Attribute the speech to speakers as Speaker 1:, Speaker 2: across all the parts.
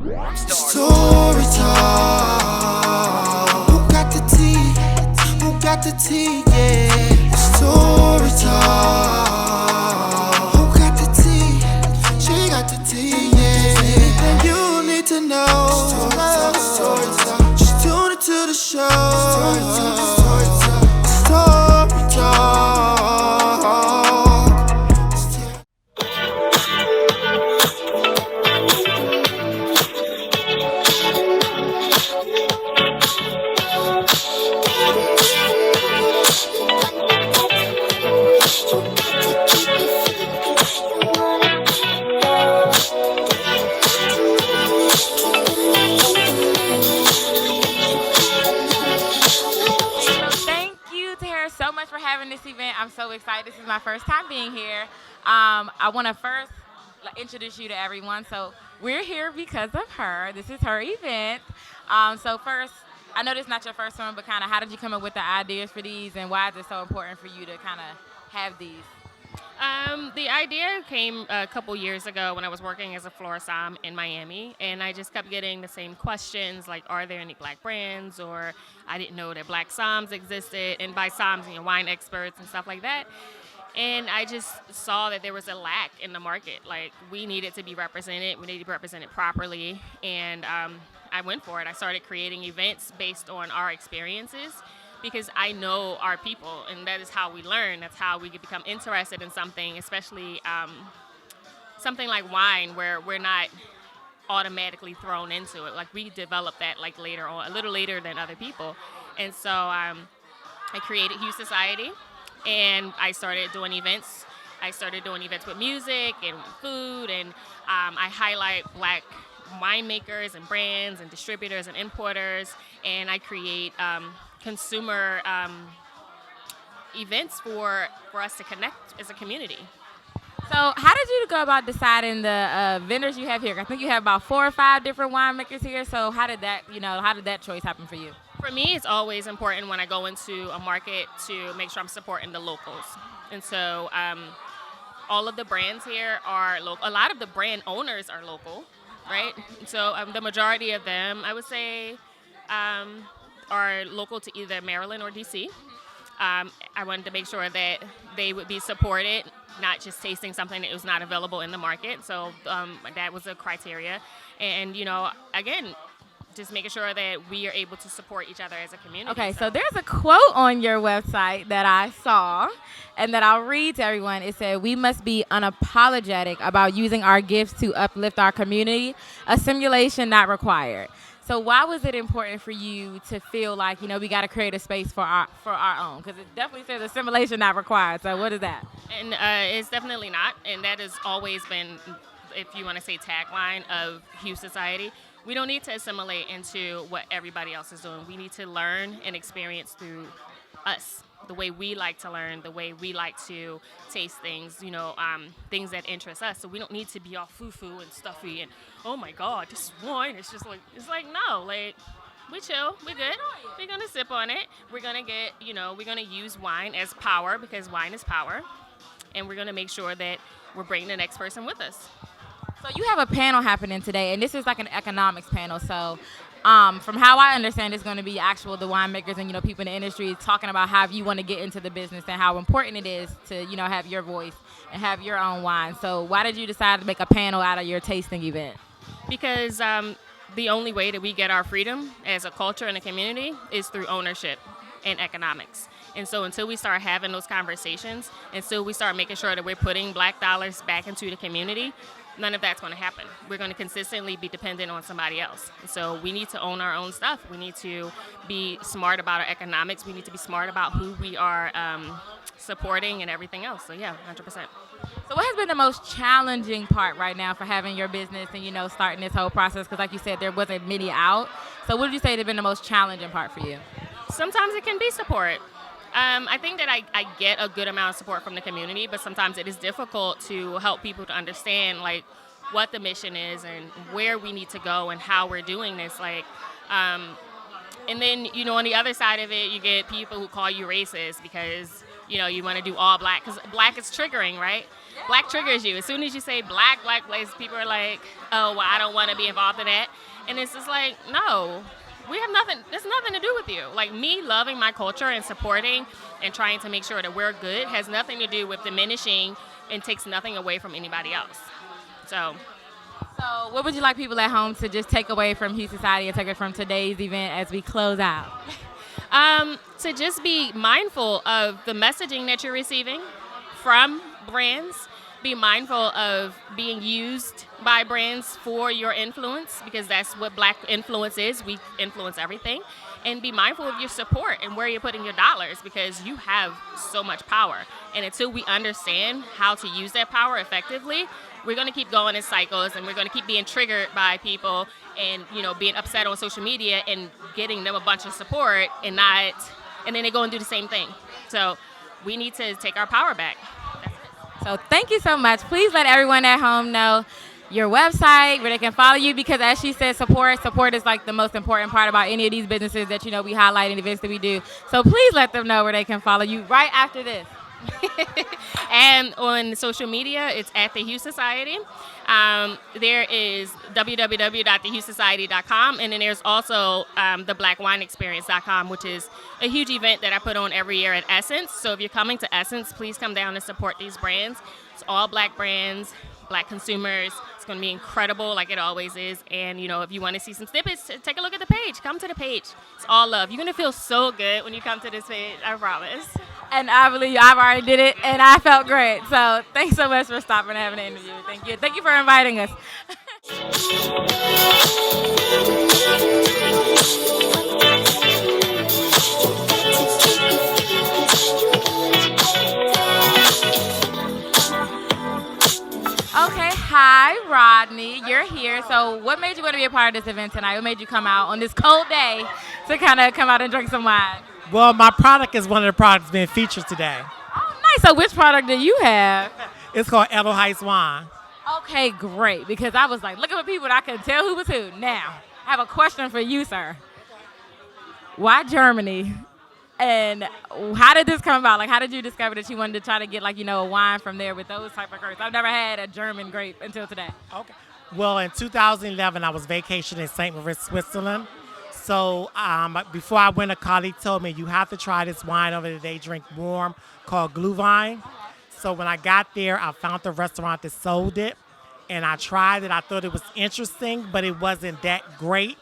Speaker 1: Story time. Who got the tea? Who got the tea? Yeah. Story time. Who got the tea? She got the tea. Yeah. Anything you need to know. Story time. Just tune into the show. Story time. Story time. Story time.
Speaker 2: This event. I'm so excited. This is my first time being here. I want to first introduce you to everyone. So we're here because of her. This is her event. So first, I know this is not your first one, but kind of how did you come up with the ideas for these, and why is it so important for you to kind of have these?
Speaker 3: The idea came a couple years ago when I was working as a floor som in Miami, and I just kept getting the same questions, like, are there any black brands? Or I didn't know that black soms existed, and by soms, wine experts and stuff like that. And I just saw that there was a lack in the market. Like, we needed to be represented. We needed to be represented properly, and I went for it. I started creating events based on our experiences, because I know our people, and that is how we learn. That's how we become interested in something, especially something like wine, where we're not automatically thrown into it. Like, we develop that like later on, a little later than other people. And so I created Hue Society, and I started doing events. I started doing events with music and food, and I highlight black winemakers and brands and distributors and importers, and I create consumer events for us to connect as a community.
Speaker 2: So how did you go about deciding the vendors you have here? I think you have about 4 or 5 different winemakers here. So how did that choice happen for you?
Speaker 3: For me, it's always important when I go into a market to make sure I'm supporting the locals. And so all of the brands here are local. A lot of the brand owners are local, right? So the majority of them, I would say, are local to either Maryland or DC. I wanted to make sure that they would be supported, not just tasting something that was not available in the market. So that was a criteria. And, again, just making sure that we are able to support each other as a community.
Speaker 2: Okay, so there's a quote on your website that I saw and that I'll read to everyone. It said, "We must be unapologetic about using our gifts to uplift our community, a simulation not required." So why was it important for you to feel like, we got to create a space for our own? Because it definitely says assimilation not required. So what is that?
Speaker 3: And it's definitely not. And that has always been, if you want to say, tagline of Hue Society. We don't need to assimilate into what everybody else is doing. We need to learn and experience through us, the way we like to learn, the way we like to taste things, things that interest us. So we don't need to be all foo-foo and stuffy and, oh my God, this wine. It's no, we chill, we good. We're going to sip on it. We're going to we're going to use wine as power, because wine is power. And we're going to make sure that we're bringing the next person with us.
Speaker 2: So you have a panel happening today, and this is like an economics panel. So from how I understand, it's going to be the winemakers and, people in the industry talking about how you want to get into the business and how important it is to, have your voice and have your own wine. So why did you decide to make a panel out of your tasting event?
Speaker 3: Because the only way that we get our freedom as a culture and a community is through ownership and economics. And so until we start having those conversations, until we start making sure that we're putting black dollars back into the community, none of that's going to happen. We're going to consistently be dependent on somebody else. So we need to own our own stuff. We need to be smart about our economics. We need to be smart about who we are supporting and everything else. So yeah, 100%.
Speaker 2: So what has been the most challenging part right now for having your business and, starting this whole process? Because like you said, there wasn't many out. So what would you say has been the most challenging part for you?
Speaker 3: Sometimes it can be support. I think that I get a good amount of support from the community, but sometimes it is difficult to help people to understand, like, what the mission is and where we need to go and how we're doing this. And then, on the other side of it, you get people who call you racist because you want to do all black because black is triggering, right? Black triggers you. As soon as you say black place, people are like, oh, well, I don't want to be involved in that. And it's just like, no, we have nothing. There's nothing to do with you. Like, me loving my culture and supporting and trying to make sure that we're good has nothing to do with diminishing and takes nothing away from anybody else. So
Speaker 2: what would you like people at home to just take away from Hue Society and take it from today's event as we close out?
Speaker 3: To just be mindful of the messaging that you're receiving from brands. Be mindful of being used by brands for your influence, because that's what black influence is. We influence everything. And be mindful of your support and where you're putting your dollars, because you have so much power. And until we understand how to use that power effectively, we're going to keep going in cycles, and we're going to keep being triggered by people and, being upset on social media and getting them a bunch of support and then they go and do the same thing. So we need to take our power back.
Speaker 2: So thank you so much. Please let everyone at home know your website, where they can follow you, because as she said, support is like the most important part about any of these businesses that, we highlight in events that we do. So please let them know where they can follow you right after this.
Speaker 3: And on social media, it's at the Hue Society. There is www.thehuesociety.com, and then there's also theblackwineexperience.com, which is a huge event that I put on every year at Essence. So if you're coming to Essence, please come down and support these brands. It's all black brands, black consumers. It's going to be incredible, like it always is. And, if you want to see some snippets, take a look at the page. Come to the page. It's all love. You're going to feel so good when you come to this page, I promise.
Speaker 2: And I believe I've already did it, and I felt great. So thanks so much for stopping and having an interview. Thank you. Thank you for inviting us. Okay, hi, Rodney. You're here. So what made you want to be a part of this event tonight? What made you come out on this cold day to kind of come out and drink some wine?
Speaker 4: Well, my product is one of the products being featured today.
Speaker 2: Oh, nice. So which product do you have?
Speaker 4: It's called Edelheiss wine.
Speaker 2: Okay, great. Because I was like, looking at people, and I could tell who was who. Now, I have a question for you, sir. Why Germany? And how did this come about? Like, how did you discover that you wanted to try to get, a wine from there with those type of grapes? I've never had a German grape until today.
Speaker 4: Okay. Well, in 2011, I was vacationing in St. Moritz, Switzerland. So before I went, a colleague told me, you have to try this wine over there they drink warm called Glühwein. So when I got there, I found the restaurant that sold it, and I tried it. I thought it was interesting, but it wasn't that great.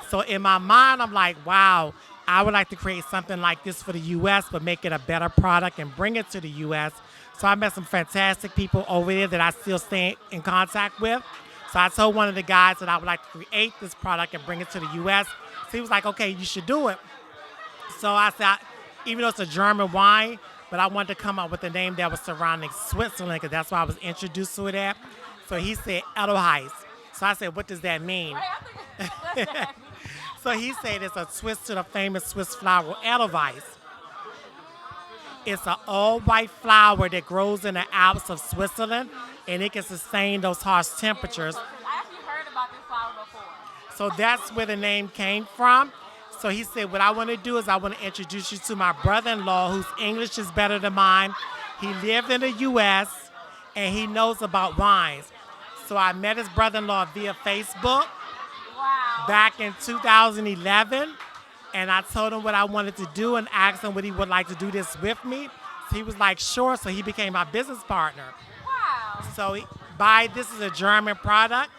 Speaker 4: So in my mind, I'm like, wow, I would like to create something like this for the U.S., but make it a better product and bring it to the U.S. So I met some fantastic people over there that I still stay in contact with. So I told one of the guys that I would like to create this product and bring it to the U.S. So he was like, okay, you should do it. So I said, even though it's a German wine, but I wanted to come up with a name that was surrounding Switzerland, because that's why I was introduced to it at. So he said Edelheiss. So I said, what does that mean? So he said it's a twist to the famous Swiss flower Edelweiss. It's an all-white flower that grows in the Alps of Switzerland, and it can sustain those harsh temperatures.
Speaker 2: I actually heard about this flower before.
Speaker 4: So that's where the name came from. So he said, what I want to do is I want to introduce you to my brother-in-law, whose English is better than mine. He lived in the U.S., and he knows about wines. So I met his brother-in-law via Facebook.
Speaker 2: Wow.
Speaker 4: Back in 2011, and I told him what I wanted to do and asked him would he would like to do this with me. So he was like, sure. So he became my business partner.
Speaker 2: Wow.
Speaker 4: So this is a German product.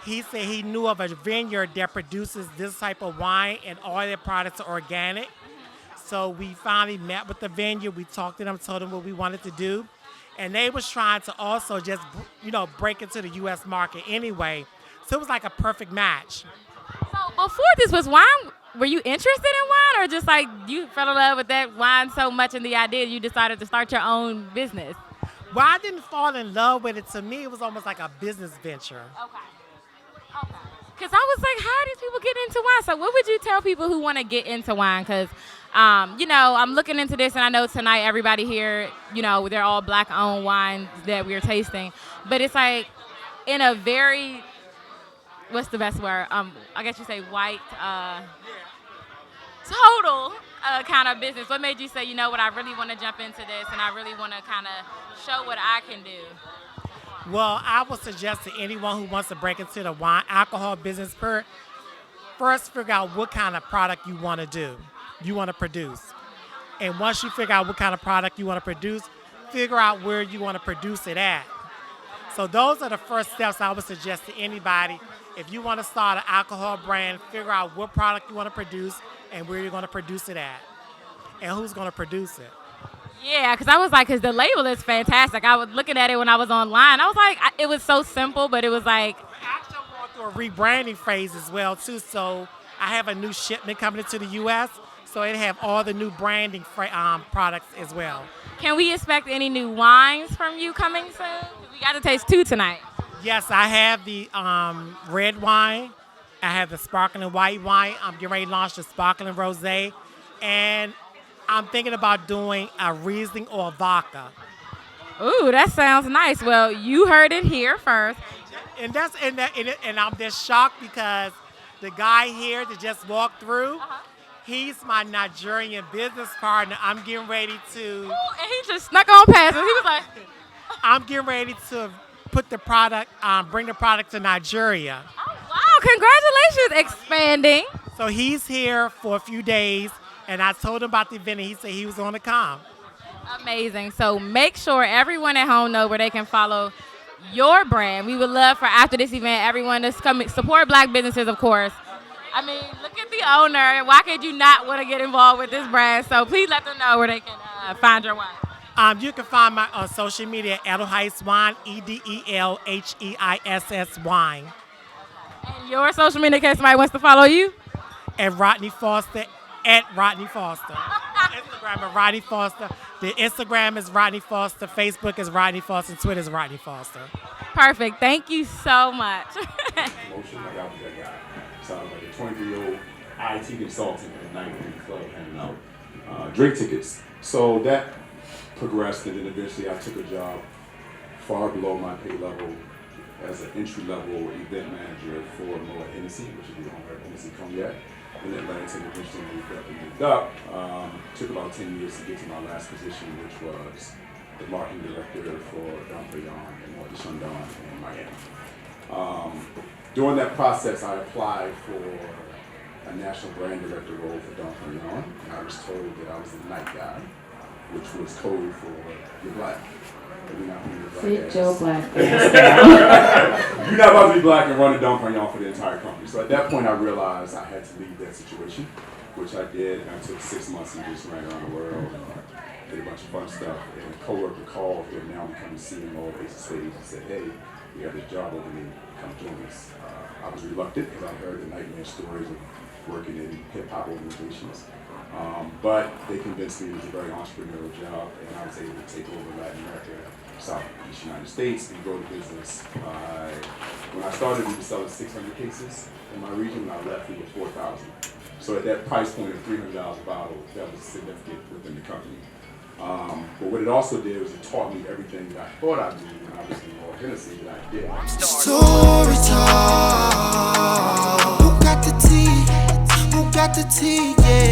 Speaker 4: He said he knew of a vineyard that produces this type of wine, and all their products are organic. So we finally met with the vineyard. We talked to them, told them what we wanted to do. And they was trying to also just, break into the U.S. market anyway. So it was like a perfect match.
Speaker 2: So before this was wine, were you interested in wine, or just like you fell in love with that wine so much and the idea you decided to start your own business?
Speaker 4: Well, I didn't fall in love with it. To me, it was almost like a business venture.
Speaker 2: Okay. Because I was like, how are these people getting into wine? So what would you tell people who want to get into wine? Because, I'm looking into this, and I know tonight everybody here, they're all black-owned wines that we're tasting. But it's like in a very... What's the best word? I guess you say white. Total kind of business? What made you say, you know what, I really want to jump into this and I really want to kind of show what I can do?
Speaker 4: Well, I would suggest to anyone who wants to break into the wine alcohol business, first figure out what kind of product you want to do, you want to produce. And once you figure out what kind of product you want to produce, figure out where you want to produce it at. So those are the first steps I would suggest to anybody. If you want to start an alcohol brand, figure out what product you want to produce and where you're going to produce it at and who's going to produce it.
Speaker 2: Yeah, because I was like, because the label is fantastic. I was looking at it when I was online. I was like, it was so simple, but it was like.
Speaker 4: Actually, I'm going through a rebranding phase as well, too. So I have a new shipment coming into the U.S., so it have all the new branding products as well.
Speaker 2: Can we expect any new wines from you coming soon? We got to taste 2 tonight.
Speaker 4: Yes, I have the red wine. I have the sparkling white wine. I'm getting ready to launch the sparkling rosé. And I'm thinking about doing a Riesling or a vodka.
Speaker 2: Ooh, that sounds nice. Well, you heard it here first.
Speaker 4: And I'm just shocked because the guy here that just walked through, he's my Nigerian business partner. I'm getting ready to.
Speaker 2: Ooh, and he just snuck on past us. He was like.
Speaker 4: I'm getting ready to put the product, bring the product to Nigeria.
Speaker 2: Oh, wow. Congratulations, expanding.
Speaker 4: So he's here for a few days, and I told him about the event, and he said he was going to come.
Speaker 2: Amazing. So make sure everyone at home know where they can follow your brand. We would love for after this event, everyone to come support Black businesses, of course. I mean, look at the owner. Why could you not want to get involved with this brand? So please let them know where they can find your wine.
Speaker 4: You can find my social media at Edelheiss Wine, Edelheiss Wine.
Speaker 2: And your social media, in case somebody wants to follow you?
Speaker 4: At Rodney Foster, at Rodney Foster. Instagram at Rodney Foster. The Instagram is Rodney Foster. Facebook is Rodney Foster. And Twitter is Rodney Foster.
Speaker 2: Perfect. Thank you so much.
Speaker 5: Promotion, like I was that guy. Sounds like a 23-year-old IT consultant at a night in the club handing out drink tickets. So that progressed, and then eventually I took a job far below my pay level as an entry-level event manager for Moet Hennessy, which is the owner of Hennessy Cognac in Atlanta, and eventually moved up. Took about 10 years to get to my last position, which was the marketing director for Dom Perignon and Moët de Chandon in Miami. During that process, I applied for a national brand director role for Dom Perignon, and I was told that I was the night guy, which was code for you're black. You're not
Speaker 6: Sit your black
Speaker 5: You're not about to be black and run the Dom Perignon for the entire company. So at that point, I realized I had to leave that situation, which I did, and I took 6 months and just ran around the world and did a bunch of fun stuff. And a coworker called, who had now become the CMO of Hue Society, and said, "Hey, we have this job opening. Come join us." I was reluctant because I heard the nightmare stories of working in hip-hop organizations. But they convinced me it was a very entrepreneurial job, and I was able to take over Latin America, Southeast United States, and grow the business. When I started, we were selling 600 cases in my region. When I left, we were 4,000. So at that price point of $300 a bottle, that was significant within the company. But what it also did was it taught me everything that I thought I knew when I was in Moet Hennessy that I did.
Speaker 1: Story time. Who got the tea? Who got the tea? Yeah.